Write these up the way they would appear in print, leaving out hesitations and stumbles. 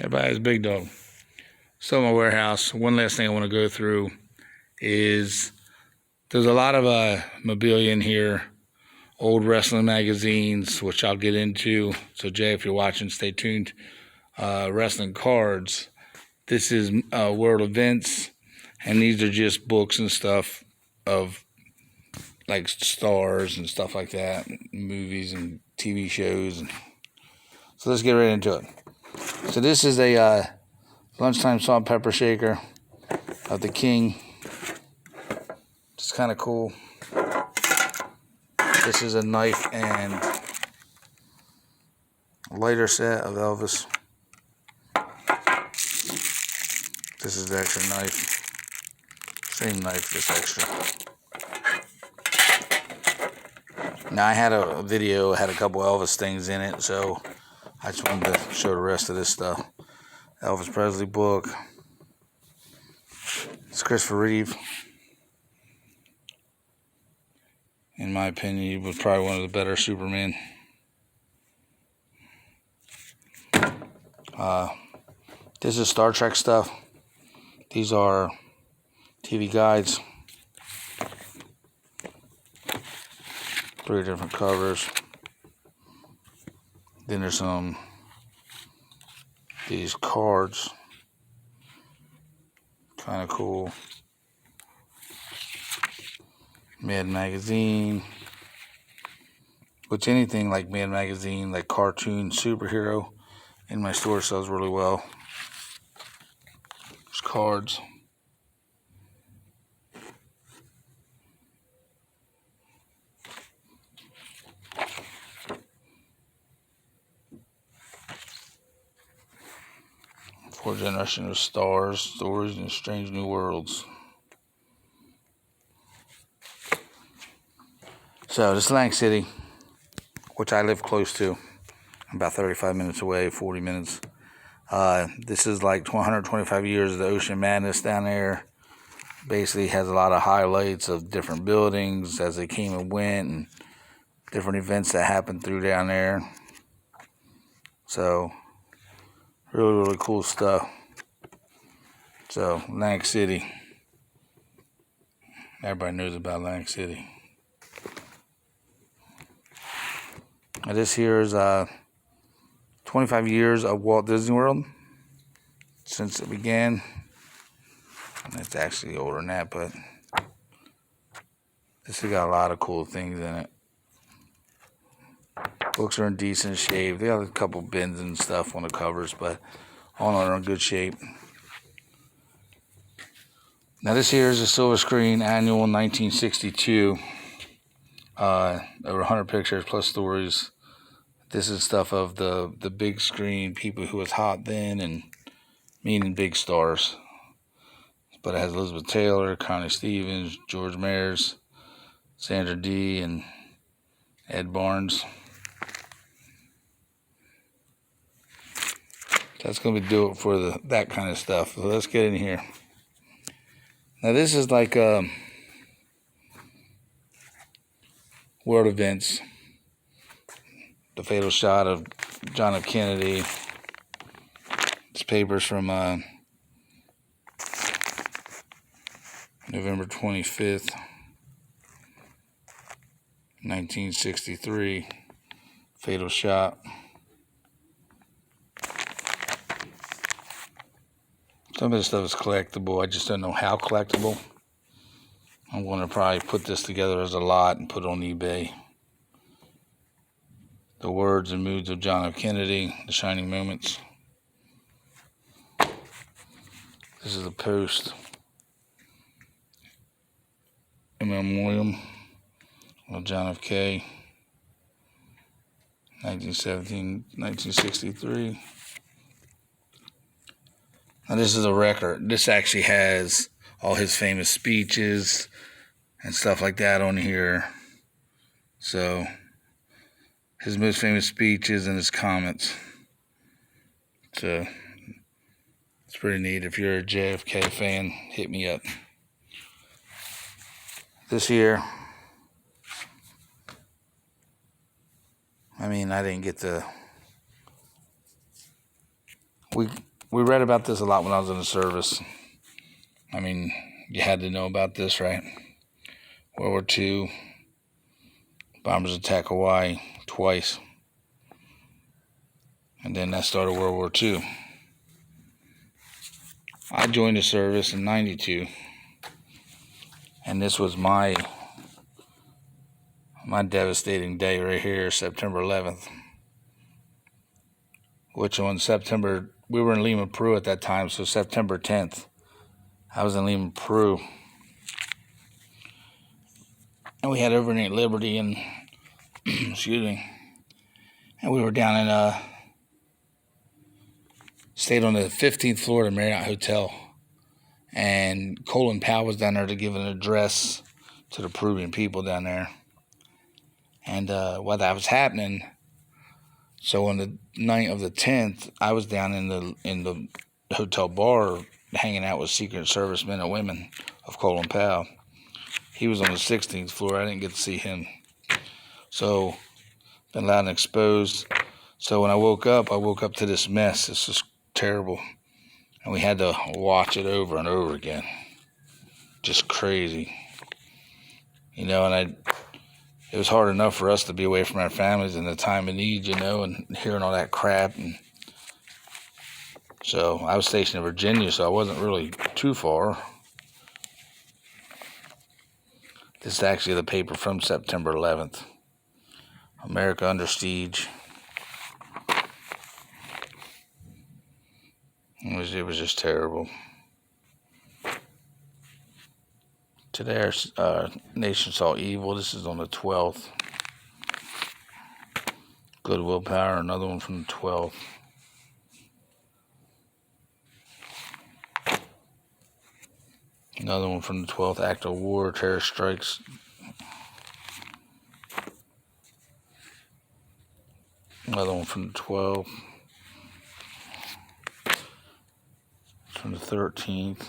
Everybody has a big dog. So my warehouse, one last thing I want to go through is there's a lot of mobilia in here, old wrestling magazines, which I'll get into. So Jay, if you're watching, stay tuned. Wrestling cards. This is world events, and these are just books and stuff of like stars and stuff like that, movies and TV shows. So let's get right into it. So this is a lunchtime salt and pepper shaker of the King. It's kind of cool. This is a knife and lighter set of Elvis. This is the extra knife. Same knife, just extra. Now I had a video, had a couple Elvis things in it, so I just wanted to show the rest of this stuff. Elvis Presley book. It's Christopher Reeve. In my opinion, he was probably one of the better Supermen. This is Star Trek stuff. These are TV guides. 3 different covers. Then there's these cards. Kind of cool. Mad Magazine. Which anything like Mad Magazine, like cartoon, superhero, in my store sells really well. There's cards. Four Generation of Stars, Stories in Strange New Worlds. So this is Atlantic City, which I live close to. I'm about 35 minutes away, 40 minutes. This is like 125 years of the Ocean Madness down there. Basically has a lot of highlights of different buildings as they came and went, and different events that happened through down there. So really, really cool stuff. So Atlantic City. Everybody knows about Atlantic City. Now this here is 25 years of Walt Disney World since it began. And it's actually older than that, but this has got a lot of cool things in it. Books are in decent shape. They got a couple bins and stuff on the covers, but all in all, they're in good shape. Now this here is a silver screen annual 1962. Over 100 pictures plus stories. This is stuff of the big screen, people who was hot then, and meaning big stars. But it has Elizabeth Taylor, Connie Stevens, George Mayers, Sandra Dee, and Ed Barnes. That's going to do it for that kind of stuff. So let's get in here. Now this is like world events. The fatal shot of John F. Kennedy. It's papers from November 25th, 1963. Fatal shot. Some of this stuff is collectible. I just don't know how collectible. I'm going to probably put this together as a lot and put it on eBay. The words and moods of John F. Kennedy, the shining moments. This is a post. In memoriam of John F. K. 1917, 1963. Now this is a record. This actually has all his famous speeches and stuff like that on here. So his most famous speeches and his comments. So it's pretty neat. If you're a JFK fan, hit me up. This here, I mean, I didn't get the... we read about this a lot when I was in the service. I mean, you had to know about this, right? World War II, bombers attack Hawaii twice. And then that started World War II. I joined the service in '92. And this was my devastating day right here, September 11th. Which on September, we were in Lima, Peru at that time, so September 10th, I was in Lima, Peru. And we had overnight Liberty and, excuse me, and we were down in, stayed on the 15th floor of the Marriott Hotel. And Colin Powell was down there to give an address to the Peruvian people down there. And while that was happening, so on the night of the 10th, I was down in the hotel bar hanging out with Secret Service men and women of Colin Powell. He was on the 16th floor. I didn't get to see him. So, been loud and exposed. So when I woke up to this mess. It's just terrible. And we had to watch it over and over again. Just crazy. You know, and it was hard enough for us to be away from our families in the time of need, you know, and hearing all that crap. And so I was stationed in Virginia, so I wasn't really too far. This is actually the paper from September 11th. America Under Siege. It was just terrible. Today our nation saw evil. This is on the 12th. Good Willpower, another one from the 12th. Another one from the 12th. Act of War, Terror Strikes. Another one from the 12th. From the 13th.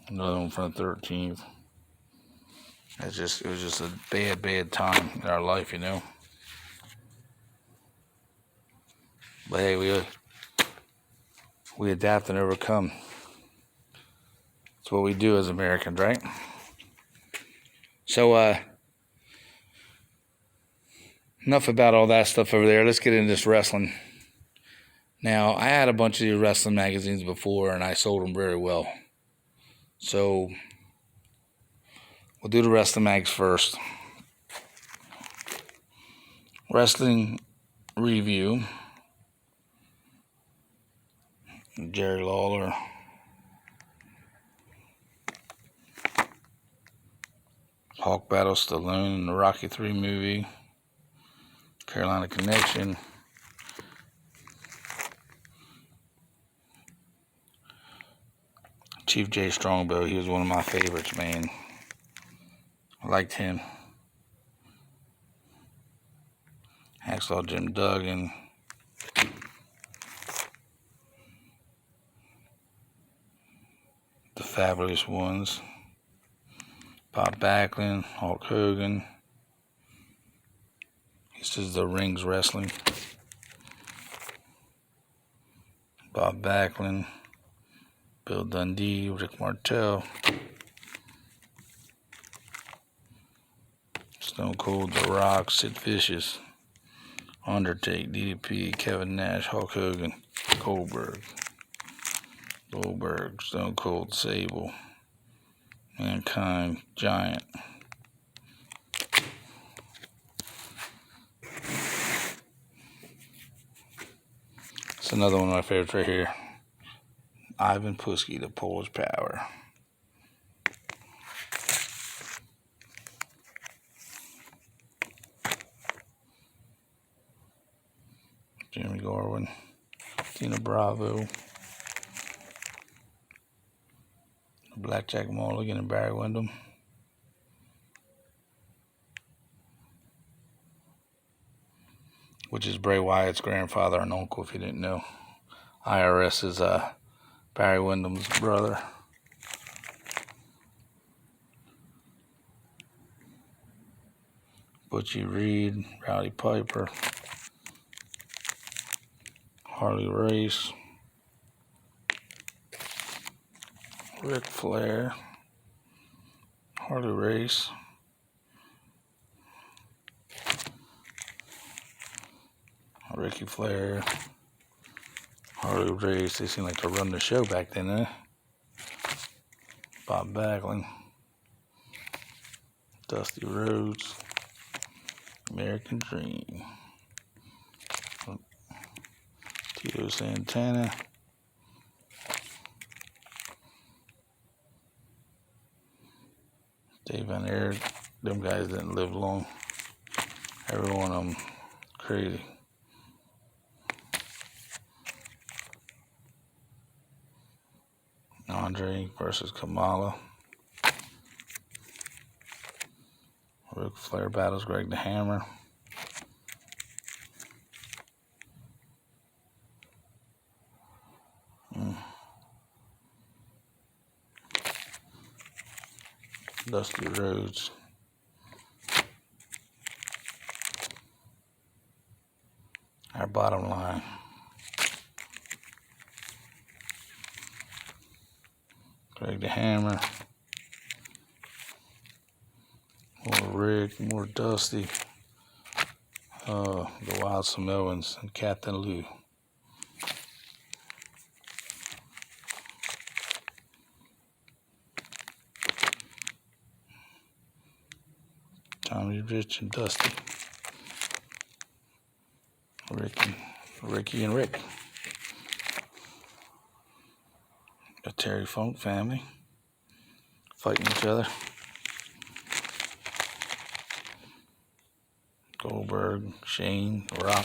Another one from the 13th. It was just a bad time in our life, you know. But hey, we adapt and overcome. It's what we do as Americans, right? So, enough about all that stuff over there. Let's get into this wrestling. Now, I had a bunch of these wrestling magazines before, and I sold them very well. So, we'll do the wrestling mags first. Wrestling Review. Jerry Lawler. Hawk Battle Stallone in the Rocky III movie. Carolina Connection. Chief Jay Strongbow, he was one of my favorites, man. I liked him. Hacksaw Jim Duggan. The Fabulous Ones. Bob Backlund, Hulk Hogan. This is the Rings Wrestling. Bob Backlund. Bill Dundee, Rick Martel. Stone Cold, The Rock, Sid Vicious. Undertaker, DDP, Kevin Nash, Hulk Hogan, Goldberg, Stone Cold, Sable, Mankind, Giant. It's another one of my favorites right here. Ivan Putski, The Polish Power. Jimmy Garvin, Tina Bravo, Blackjack Mulligan, and Barry Windham. Which is Bray Wyatt's grandfather and uncle, if you didn't know. IRS is Barry Windham's brother. Butchie Reed, Rowdy Piper, Harley Race, Ric Flair, Harley Race, Ricky Flair, Harley Race. They seem like to run the show back then, eh? Bob Backlund, Dusty Rhodes, American Dream, Tito Santana, Dave Van Eyck. Them guys didn't live long. Every one of them crazy. Andre versus Kamala. Ric Flair battles Greg the Hammer. Dusty Rhodes. Our bottom line. Greg the Hammer. More Rick, more Dusty. The Wild Samoans and Captain Lou. Tommy Rich and Dusty. Ricky and Rick. The Terry Funk family fighting each other. Goldberg, Shane, Rock.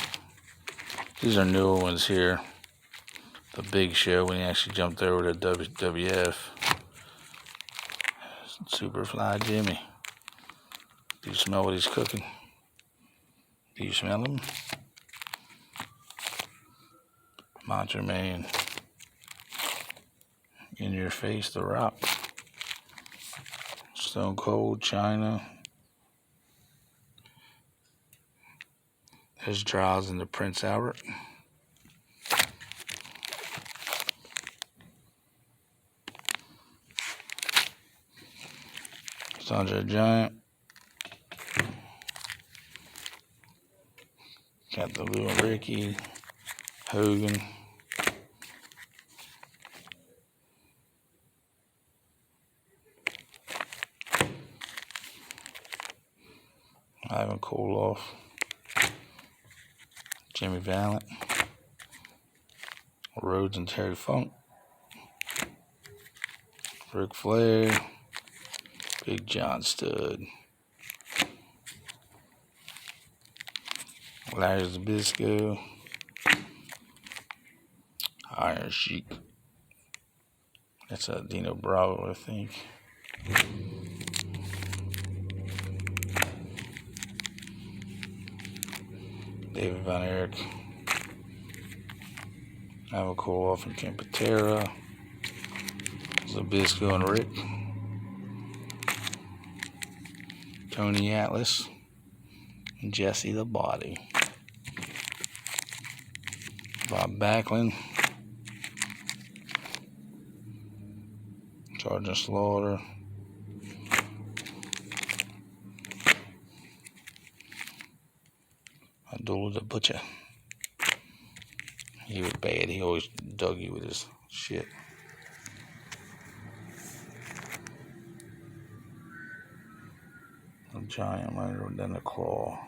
These are newer ones here. The Big Show when he actually jumped over to WWF. Superfly Jimmy. Do you smell what he's cooking? Do you smell him? Macho Man. In Your Face, The Rock. Stone Cold, China. There's Draws and the Prince Albert. Andre Giant. Got the Lou and Ricky. Hogan. Ivan Koloff. Jimmy Valiant. Rhodes and Terry Funk. Ric Flair. Big John Studd. Larry Zbyszko. Iron Sheik. That's a Dino Bravo, I think. David Van Eyck. Ivan Koloff and Ken Patera. Zbyszko and Rick. Tony Atlas. And Jesse the Body. Bob Backlund. Sergeant Slaughter. Abdullah the Butcher. He was bad. He always dug you with his shit. A giant later than a claw.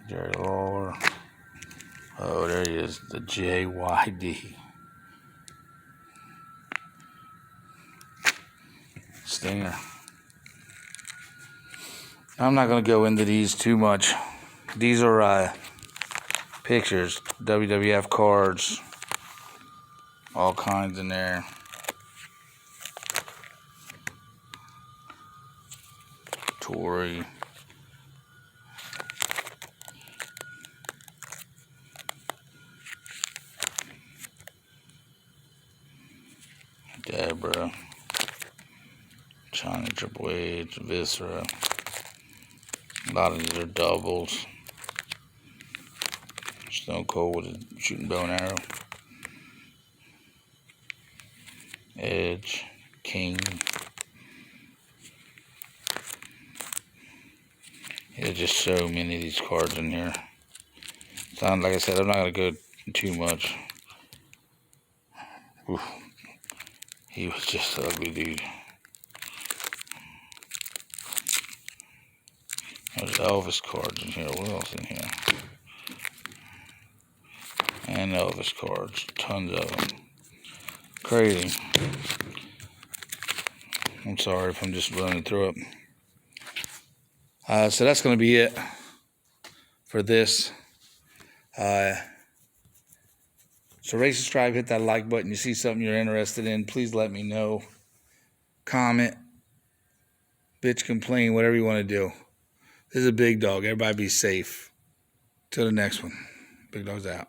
Jerry Lawler. Oh, there he is. The JYD. Stinger. I'm not going to go into these too much. These are pictures, WWF cards, all kinds in there. Tori. Deborah. China, Triple H, Viscera. A lot of these are doubles. Stone Cold with a shooting bow and arrow. Edge, King. There's just so many of these cards in here. So, like I said, I'm not going to go too much. Oof. He was just an ugly dude. There's Elvis cards in here. What else in here? And Elvis cards. Tons of them. Crazy. I'm sorry if I'm just running through it. So that's going to be it for this. So rate, subscribe, hit that like button. You see something you're interested in, please let me know. Comment, bitch, complain, whatever you want to do. This is a big dog. Everybody be safe. Till the next one. Big Dog's out.